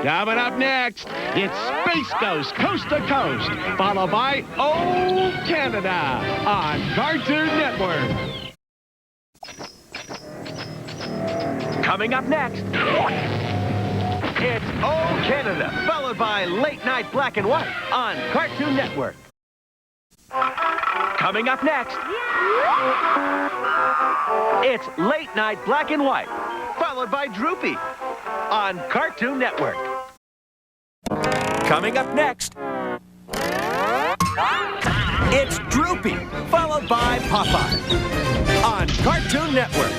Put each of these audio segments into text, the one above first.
Coming up next, it's Space Ghost Coast to Coast, followed by Oh Canada on Cartoon Network. Coming up next, it's Oh Canada, followed by Late Night Black and White on Cartoon Network. Coming up next, it's Late Night Black and White, followed by Droopy on Cartoon Network. Coming up next, it's Droopy, followed by Popeye on Cartoon Network.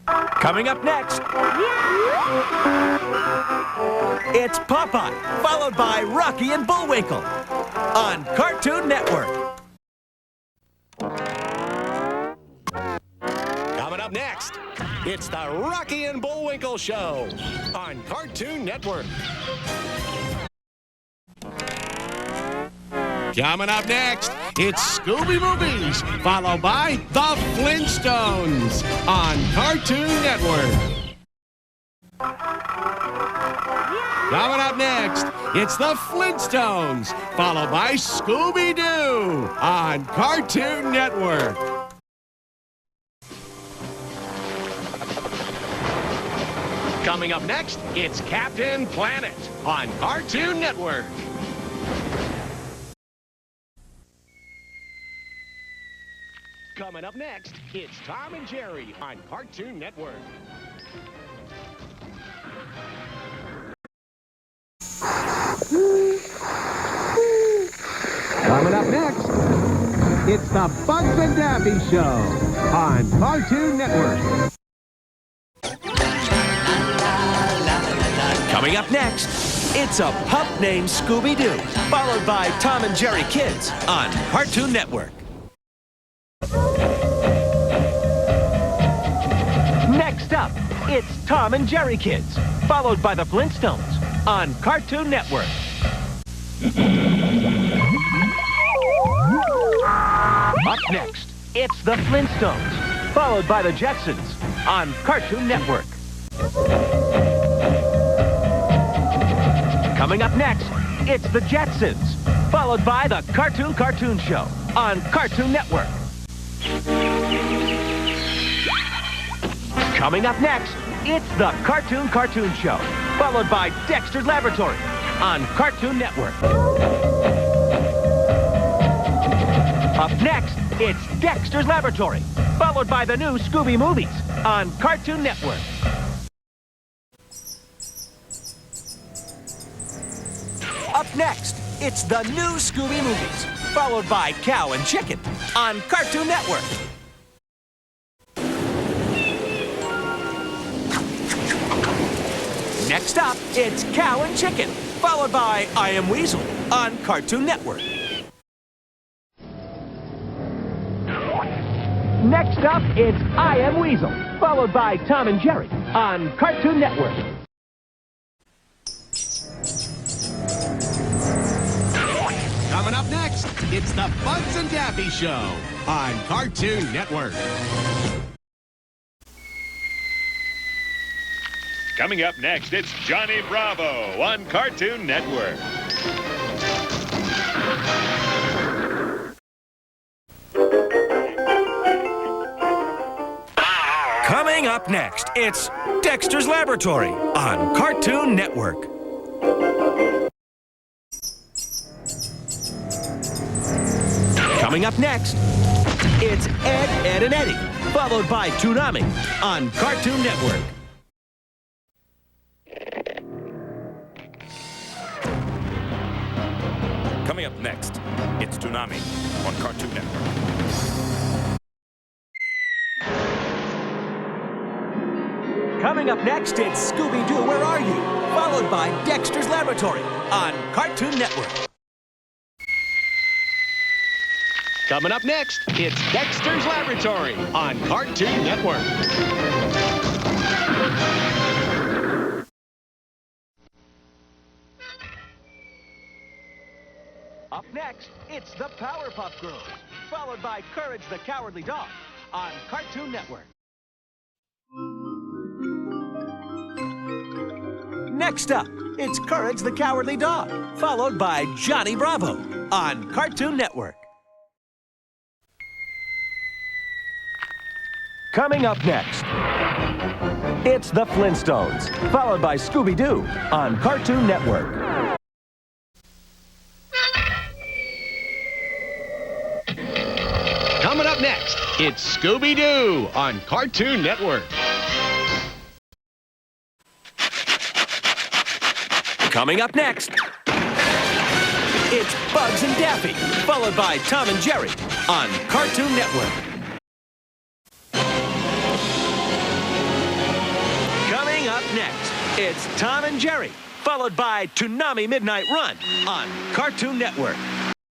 Coming up next, it's Popeye, followed by Rocky and Bullwinkle on Cartoon Network. Coming up next, it's the Rocky and Bullwinkle Show on Cartoon Network. Coming up next, it's Scooby Movies, followed by The Flintstones on Cartoon Network. Coming up next, it's The Flintstones, followed by Scooby-Doo on Cartoon Network. Coming up next, it's Captain Planet on Cartoon Network. Coming up next, it's Tom and Jerry on Cartoon Network. Coming up next, it's the Bugs and Daffy Show on Cartoon Network. Coming up next, it's a pup named Scooby-Doo, followed by Tom and Jerry Kids on Cartoon Network. Next up, it's Tom and Jerry Kids, followed by the Flintstones on Cartoon Network. Up next, it's the Flintstones, followed by the Jetsons on Cartoon Network. Coming up next, it's the Jetsons, followed by the Cartoon Show on Cartoon Network. Coming up next, it's the Cartoon Show, followed by Dexter's Laboratory on Cartoon Network. Up next, it's Dexter's Laboratory, followed by the new Scooby Movies on Cartoon Network. Up next, it's the new Scooby Movies, followed by Cow and Chicken on Cartoon Network. Next up, it's Cow and Chicken, followed by I Am Weasel on Cartoon Network. Next up, it's I Am Weasel, followed by Tom and Jerry on Cartoon Network. Coming up next, it's the Bugs and Daffy Show on Cartoon Network. Coming up next, it's Johnny Bravo on Cartoon Network. Coming up next, it's Dexter's Laboratory on Cartoon Network. Coming up next, it's Ed, Edd and Eddy, followed by Toonami on Cartoon Network. Coming up next, it's Toonami on Cartoon Network. Coming up next, it's Scooby-Doo, Where Are You? Followed by Dexter's Laboratory on Cartoon Network. Coming up next, it's Dexter's Laboratory on Cartoon Network. Up next, it's the Powerpuff Girls, followed by Courage the Cowardly Dog on Cartoon Network. Next up, it's Courage the Cowardly Dog, followed by Johnny Bravo on Cartoon Network. Coming up next, it's the Flintstones, followed by Scooby-Doo on Cartoon Network. Coming up next, it's Scooby-Doo on Cartoon Network. Coming up next, it's Bugs and Daffy, followed by Tom and Jerry on Cartoon Network. Coming up next, it's Tom and Jerry, followed by Toonami Midnight Run on Cartoon Network.